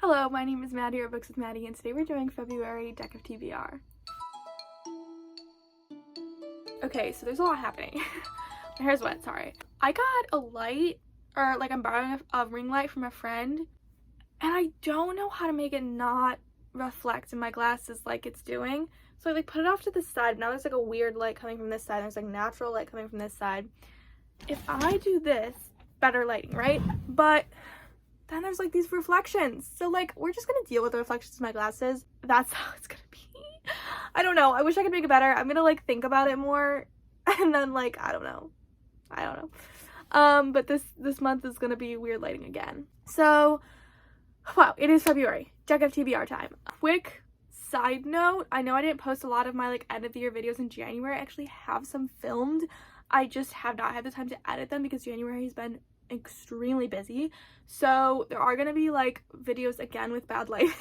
Hello, my name is Maddie or Books with Maddie, and today we're doing February Deck of TBR. Okay, so there's a lot happening. My hair's wet, sorry. I got a light, or like I'm borrowing a ring light from a friend, and I don't know how to make it not reflect in my glasses like it's doing. So I like put it off to the side. Now there's like a weird light coming from this side. There's like natural light coming from this side. If I do this, better lighting, right? But then there's like these reflections. So like we're just gonna deal with the reflections in my glasses. That's how it's gonna be. I don't know. I wish I could make it better. I'm gonna like think about it more and then like I don't know. But this month is gonna be weird lighting again. So wow, it is February. Deck of TBR time. Quick side note, I know I didn't post a lot of my like end of the year videos in January. I actually have some filmed. I just have not had the time to edit them because January has been extremely busy. So there are gonna be like videos again with bad lighting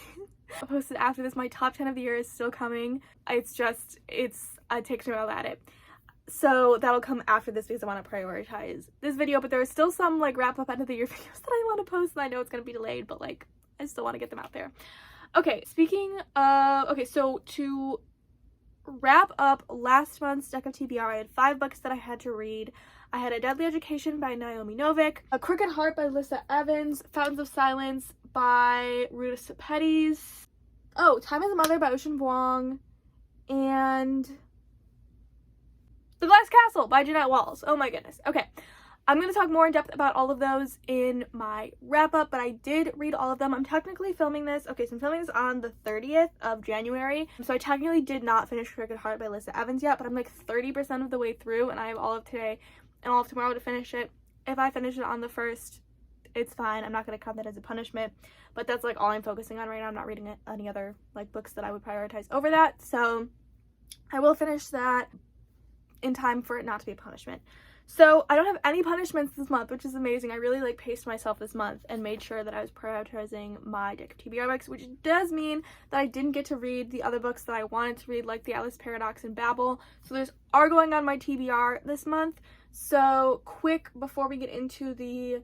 posted after this. My top 10 of the year is still coming. It takes me a while to edit. So that'll come after this because I want to prioritize this video, but there are still some like wrap up end of the year videos that I want to post, and I know it's gonna be delayed, but like I still want to get them out there. Okay, speaking of, okay, so to wrap up last month's Deck of TBR, I had 5 books that I had to read. I had A Deadly Education by Naomi Novik, A Crooked Heart by Alyssa Evans, Fountains of Silence by Ruta Sepetys, oh, Time as a Mother by Ocean Vuong, and The Glass Castle by Jeanette Walls. Oh my goodness. Okay, I'm going to talk more in depth about all of those in my wrap-up, but I did read all of them. I'm technically filming this, okay, so I'm filming this on the 30th of January, so I technically did not finish Crooked Heart by Alyssa Evans yet, but I'm like 30% of the way through, and I have all of today and all of tomorrow to finish it. If I finish it on the 1st, it's fine. I'm not going to count that as a punishment, but that's like all I'm focusing on right now. I'm not reading any other like books that I would prioritize over that, so I will finish that in time for it not to be a punishment. So I don't have any punishments this month, which is amazing. I really like paced myself this month and made sure that I was prioritizing my Deck of TBR books, which does mean that I didn't get to read the other books that I wanted to read, like The Alice Paradox and Babel. So those are going on my TBR this month. So quick before we get into the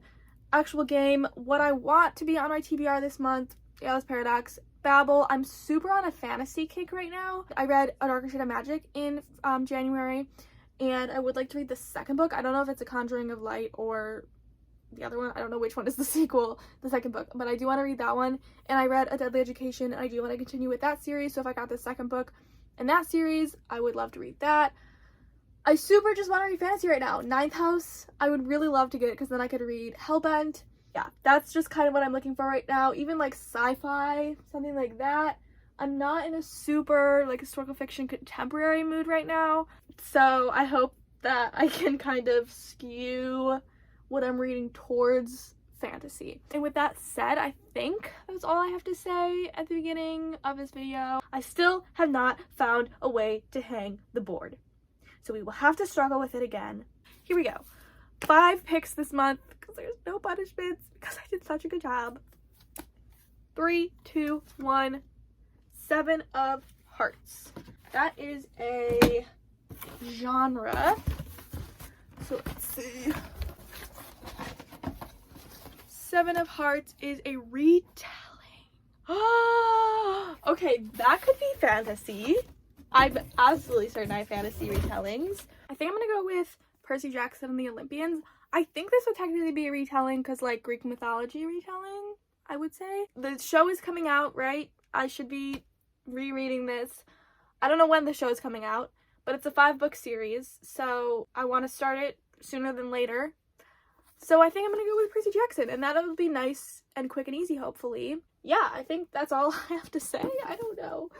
actual game, what I want to be on my TBR this month: The Alice Paradox, Babel. I'm super on a fantasy kick right now. I read A Darker Shade of Magic in January, and I would like to read the second book. I don't know if it's A Conjuring of Light or the other one. I don't know which one is the sequel, the second book, but I do want to read that one. And I read A Deadly Education, and I do want to continue with that series. So if I got the second book in that series, I would love to read that. I super just want to read fantasy right now. Ninth House, I would really love to get, because then I could read Hellbent. Yeah, that's just kind of what I'm looking for right now. Even like sci-fi, something like that. I'm not in a super like historical fiction contemporary mood right now, so I hope that I can kind of skew what I'm reading towards fantasy. And with that said, I think that's all I have to say at the beginning of this video. I still have not found a way to hang the board, so we will have to struggle with it again. Here we go. 5 picks this month because there's no punishments because I did such a good job. 3, 2, 1. 7 of Hearts. That is a genre. So let's see. 7 of Hearts is a retelling. Okay, that could be fantasy. I'm absolutely certain I have fantasy retellings. I think I'm gonna go with Percy Jackson and the Olympians. I think this would technically be a retelling because like Greek mythology retelling, I would say. The show is coming out, right? I should be rereading this. I don't know when the show is coming out, but it's a 5-book series, so I want to start it sooner than later. So I think I'm gonna go with Percy Jackson, and that'll be nice and quick and easy, hopefully. Yeah, I think that's all I have to say. I don't know.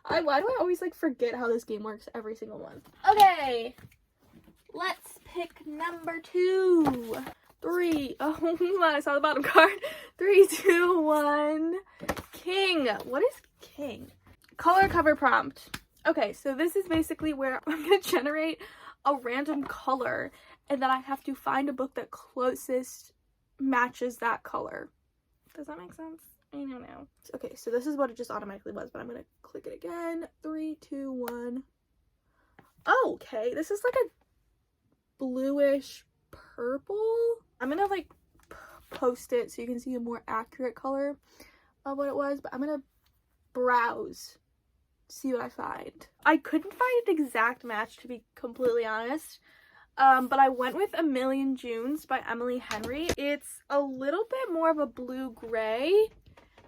Why do I always like forget how this game works every single month? Okay, let's pick number 2. 3. Oh, I saw the bottom card. 3, 2, 1. King. What is King? Color cover prompt. Okay, so this is basically where I'm gonna generate a random color, and then I have to find a book that closest matches that color. Does that make sense? I don't know. Okay, so this is what it just automatically was, but I'm gonna click it again. 3, 2, 1. Oh, okay, this is like a bluish purple. I'm gonna like post it so you can see a more accurate color, of what it was, but I'm gonna browse, see what I find. I couldn't find an exact match, to be completely honest, but I went with A Million Junes by Emily Henry. It's a little bit more of a blue-gray,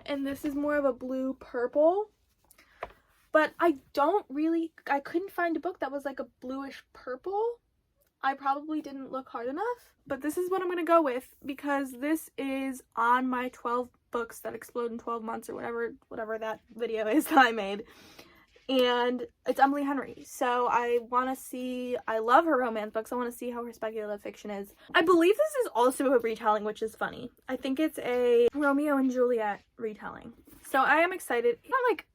and this is more of a blue-purple. But I couldn't find a book that was like a bluish purple. I probably didn't look hard enough. But this is what I'm going to go with because this is on my 12 books that explode in 12 months or whatever that video is that I made. And it's Emily Henry. So I love her romance books. I want to see how her speculative fiction is. I believe this is also a retelling, which is funny. I think it's a Romeo and Juliet retelling. So I am excited. I'm not like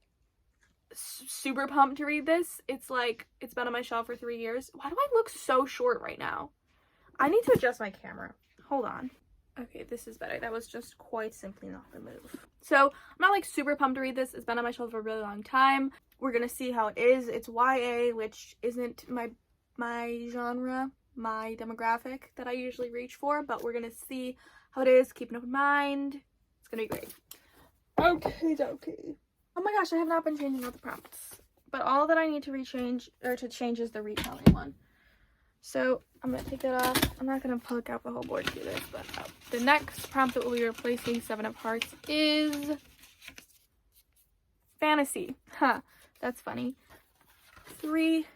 super pumped to read this. It's been on my shelf for 3 years. Why do I look so short right now? I need to adjust my camera. Hold on. Okay, this is better. That was just quite simply not the move. So I'm not like super pumped to read this. It's been on my shelf for a really long time. We're gonna see how it is. It's YA, which isn't my genre, my demographic that I usually reach for, but we're gonna see how it is. Keep an open mind. It's gonna be great. Okay. Oh my gosh, I have not been changing out the prompts. But all that I need to change is the retelling one. So I'm going to take that off. I'm not going to poke out the whole board to do this, but the next prompt that will be replacing Seven of Hearts is fantasy. That's funny. 3,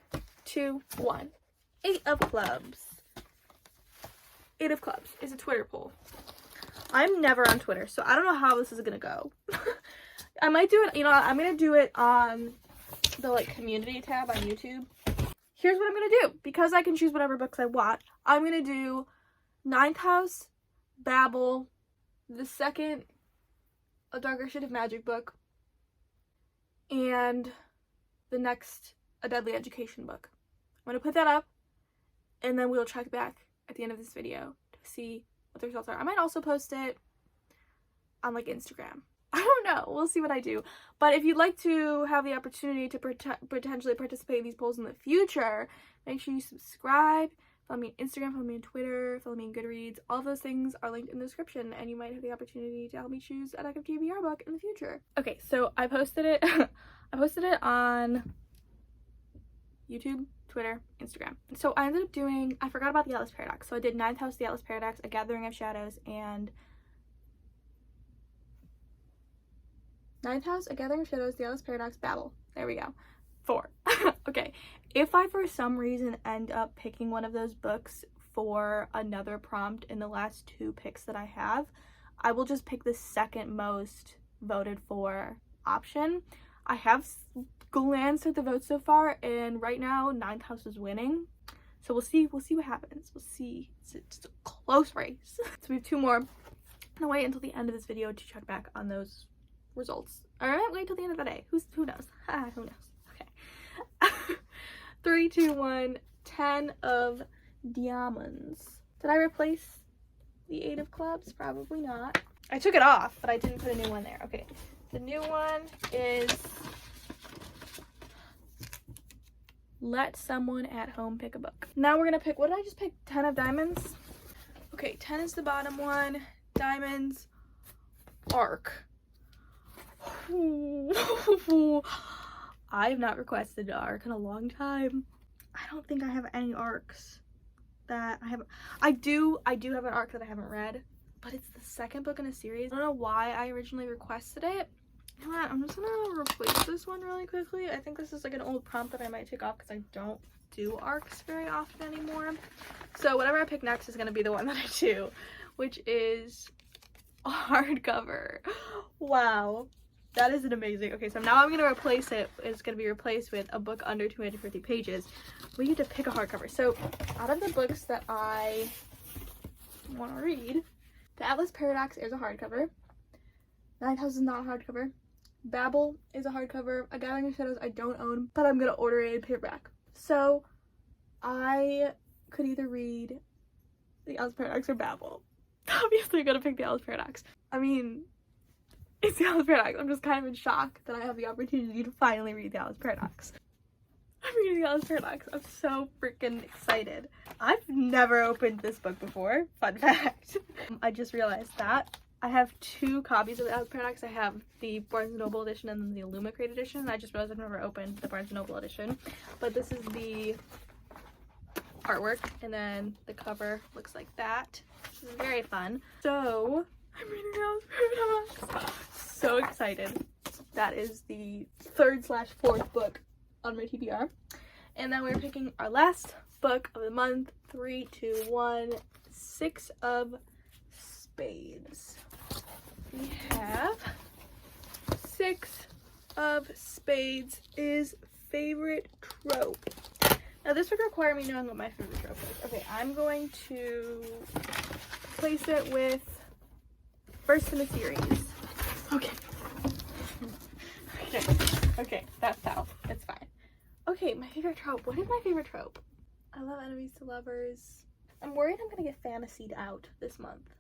2, 1. 8 of Clubs. 8 of Clubs is a Twitter poll. I'm never on Twitter, so I don't know how this is going to go. I might do it, I'm going to do it on the community tab on YouTube. Here's what I'm going to do. Because I can choose whatever books I want, I'm going to do Ninth House, Babel, the second A Darker Shade of Magic book, and the next A Deadly Education book. I'm going to put that up, and then we'll check back at the end of this video to see what the results are. I might also post it on Instagram. I don't know. We'll see what I do. But if you'd like to have the opportunity to potentially participate in these polls in the future, make sure you subscribe. Follow me on Instagram, follow me on Twitter, follow me on Goodreads. All those things are linked in the description, and you might have the opportunity to help me choose a Deck of TBR book in the future. Okay, so I posted it. I posted it on YouTube, Twitter, Instagram. So I ended up doing, I forgot about the Atlas Paradox. So I did Ninth House, the Atlas Paradox, A Gathering of Shadows, and Ninth House, A Gathering of Shadows, The Atlas Paradox, Babel. There we go. 4. Okay. If I, for some reason, end up picking one of those books for another prompt in the last 2 picks that I have, I will just pick the second most voted for option. I have glanced at the votes so far, and right now, Ninth House is winning. So we'll see what happens. We'll see. It's a close race. So we have 2 more. I'm gonna wait until the end of this video to check back on those results. Alright, wait till the end of the day. Who knows? Who knows? Okay. 3, 2, 1. 10 of Diamonds. Did I replace the 8 of Clubs? Probably not. I took it off, but I didn't put a new one there. Okay. The new one is Let Someone at Home Pick a Book. Now we're gonna pick, what did I just pick? 10 of Diamonds? Okay, 10 is the bottom one. Diamonds. Arc. I have not requested an arc in a long time. I don't think I have any arcs that I haven't. I do have an arc that I haven't read, but it's the second book in a series. I don't know why I originally requested it. You know what? I'm just gonna replace this one really quickly. I think this is an old prompt that I might take off because I don't do arcs very often anymore. So whatever I pick next is gonna be the one that I do, which is a hardcover. Wow. That is an amazing. Okay, so now I'm going to replace it. It's going to be replaced with a book under 250 pages. We need to pick a hardcover. So, out of the books that I want to read, The Atlas Paradox is a hardcover. Ninth House is not a hardcover. Babel is a hardcover. A Gathering of Shadows I don't own, but I'm going to order it in paperback. So, I could either read The Atlas Paradox or Babel. Obviously, I'm going to pick The Atlas Paradox. I mean, it's The Atlas Paradox. I'm just kind of in shock that I have the opportunity to finally read The Atlas Paradox. I'm reading The Atlas Paradox. I'm so freaking excited. I've never opened this book before. Fun fact. I just realized that I have 2 copies of the Alice Paradox. I have the Barnes & Noble edition and then the Illumicrate edition. And I just realized I've never opened the Barnes & Noble edition. But this is the artwork, and then the cover looks like that. This is very fun. So, I'm reading Alice Paradox. So excited. That is the 3rd/4th book on my TBR. And then we're picking our last book of the month. 3, 2, 1. 6 of Spades. We have 6 of Spades is favorite trope. Now this would require me knowing what my favorite trope is. Okay, I'm going to place it with first in the series. Okay. Okay, that's how. It's fine. Okay, my favorite trope. What is my favorite trope? I love enemies to lovers. I'm worried I'm gonna get fantasied out this month.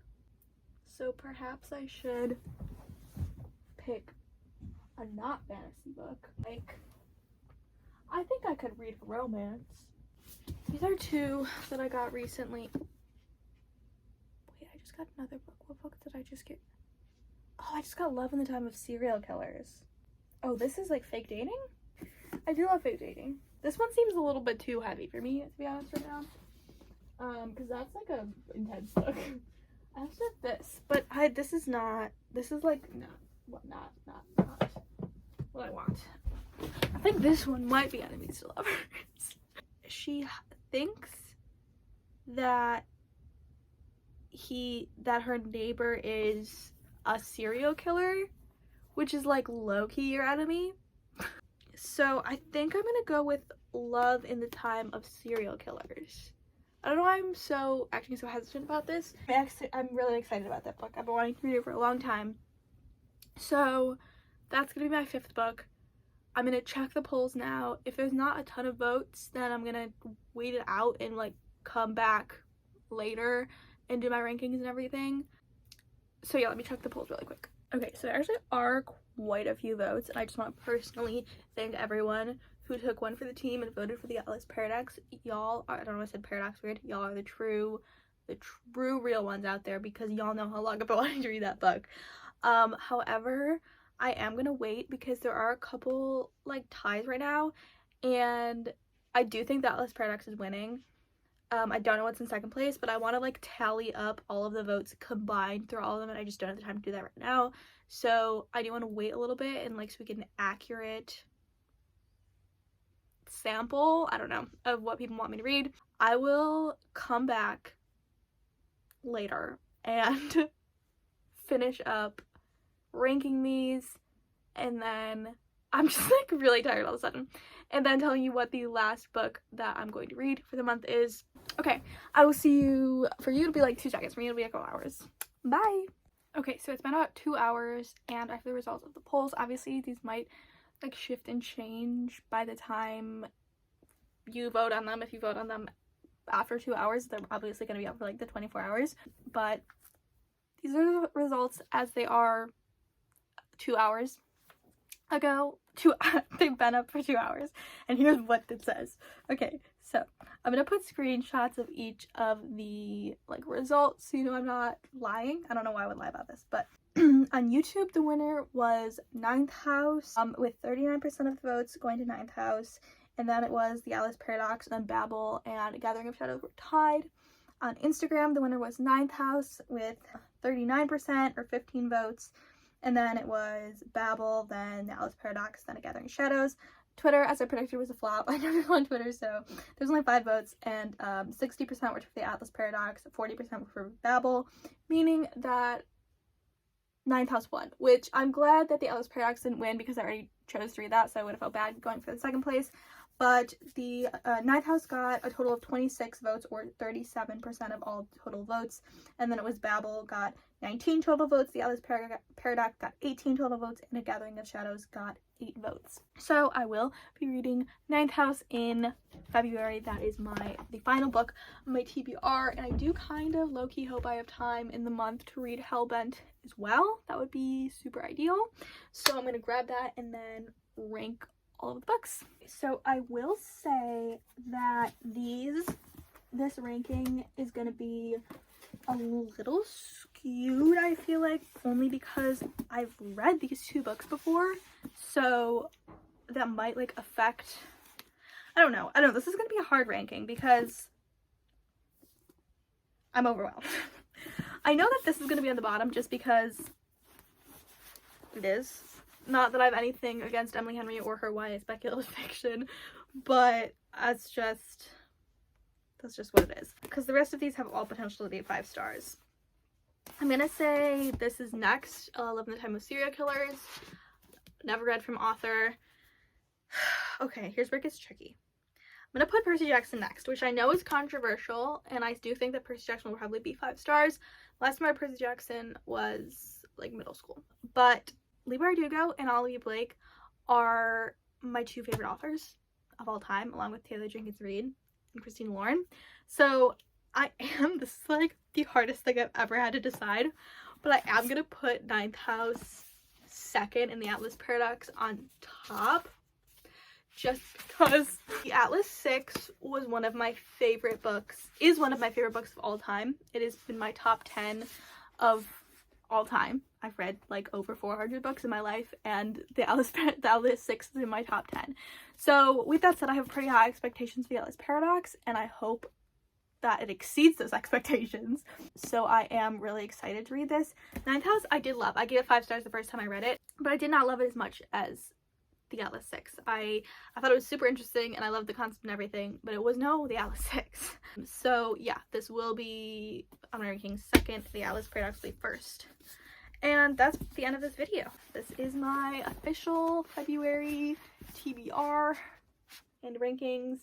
So perhaps I should pick a not fantasy book. Like, I think I could read romance. These are 2 that I got recently. Wait, I just got another book. What book did I just get? Oh, I just got Love in the Time of Serial Killers. Oh, this is like fake dating? I do love fake dating. This one seems a little bit too heavy for me, to be honest, right now. Because that's like a intense book. I also have this, but this is like not what I want. I think this one might be enemies to lovers. She thinks that her neighbor is a serial killer, which is like low-key your enemy. So I think I'm gonna go with Love in the Time of Serial Killers. I don't know why I'm so acting so hesitant about this. I'm really excited about that book. I've been wanting to read it for a long time. So that's gonna be my 5th book. I'm gonna check the polls now. If there's not a ton of votes, then I'm gonna wait it out and like come back later and do my rankings and everything. So yeah, let me check the polls really quick. Okay, so there actually are quite a few votes, and I just want to personally thank everyone who took one for the team and voted for the Alice Paradox. Y'all are, I don't know why I said paradox weird. Y'all are the true real ones out there, because y'all know how long I've been wanting to read that book. However, I am gonna wait because there are a couple like ties right now, and I do think that Alice Paradox is winning. I don't know what's in 2nd place, but I want to like tally up all of the votes combined through all of them, and I just don't have the time to do that right now. So I do want to wait a little bit and like so we get an accurate sample, I don't know, of what people want me to read. I will come back later and finish up ranking these, and then I'm just like really tired all of a sudden, and then telling you what the last book that I'm going to read for the month is. Okay, I will see you. For you it'll be like 2 seconds, for me it'll be a couple hours. Bye. Okay, so it's been about 2 hours, and I have the results of the polls. Obviously these might like shift and change by the time you vote on them. If you vote on them after 2 hours, they're obviously going to be up for like the 24 hours, but these are the results as they are 2 hours ago. They've been up for 2 hours, and here's what it says. Okay, so I'm gonna put screenshots of each of the like results so you know I'm not lying. I don't know why I would lie about this, but on YouTube the winner was 9th house with 39% of the votes going to 9th house, and then it was the Alice Paradox, and then Babel and Gathering of Shadows were tied. On Instagram the winner was 9th house with 39% or 15 votes. And then it was Babel, then the Alice Paradox, then A Gathering of Shadows. Twitter, as I predicted, was a flop. I never go on Twitter, so there's only 5 votes, and 60% were for the Alice Paradox, 40% were for Babel, meaning that 9th house won, which I'm glad that the Alice Paradox didn't win because I already chose to read that, so I would have felt bad going for the 2nd place. But the 9th house got a total of 26 votes, or 37% of all total votes, and then it was Babel got 19 total votes, the Alice Paradox got 18 total votes, and A Gathering of Shadows got 8 votes. So I will be reading 9th house in February. That is the final book of my TBR, and I do kind of low-key hope I have time in the month to read Hellbent as well. That would be super ideal. So I'm going to grab that and then rank all of the books. So I will say that this ranking is going to be a little skewed, I feel like, only because I've read these two books before, so that might like affect, I don't know, this is gonna be a hard ranking because I'm overwhelmed. I know that this is gonna be on the bottom just because it is. Not that I have anything against Emily Henry or her YA speculative fiction, but that's just what it is. Because the rest of these have all potential to be 5 stars. I'm gonna say this is next. Love in the Time of Serial Killers. Never read from author. Okay, here's where it gets tricky. I'm gonna put Percy Jackson next, which I know is controversial, and I do think that Percy Jackson will probably be 5 stars. Last time I read Percy Jackson was like middle school. But Leigh Bardugo and Olivia Blake are my 2 favorite authors of all time, along with Taylor Jenkins Reid and Christina Lauren. So this is like the hardest thing I've ever had to decide, but I am gonna put Ninth House second and the Atlas Paradox on top, just because the Atlas 6 was one of my favorite books, is one of my favorite books of all time. It has been my top 10 of all time. I've read like over 400 books in my life, and the Atlas 6 is in my top 10. So with that said, I have pretty high expectations for the Atlas Paradox, and I hope that it exceeds those expectations. So I am really excited to read this. Ninth House I did love. I gave it 5 stars the first time I read it, but I did not love it as much as the Atlas 6. I thought it was super interesting, and I loved the concept and everything, but it was no the Atlas 6. So yeah, this will be, I'm ranking second, the Atlas Paradox will be first. And that's the end of this video. This is my official February TBR and rankings.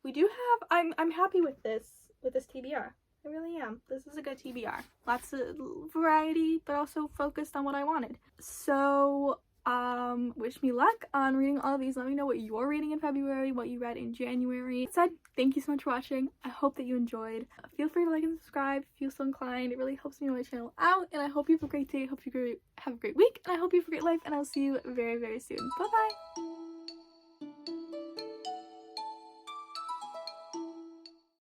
We do have, I'm happy with this TBR. I really am. This is a good TBR. Lots of variety, but also focused on what I wanted. So wish me luck on reading all of these. Let me know what you're reading in February, what you read in January. That said, thank you so much for watching. I hope that you enjoyed. Feel free to like and subscribe if you feel so inclined. It really helps me on my channel out, and I hope you have a great day. I hope you have a great week, and I hope you have a great life, and I'll see you very, very soon. Bye bye.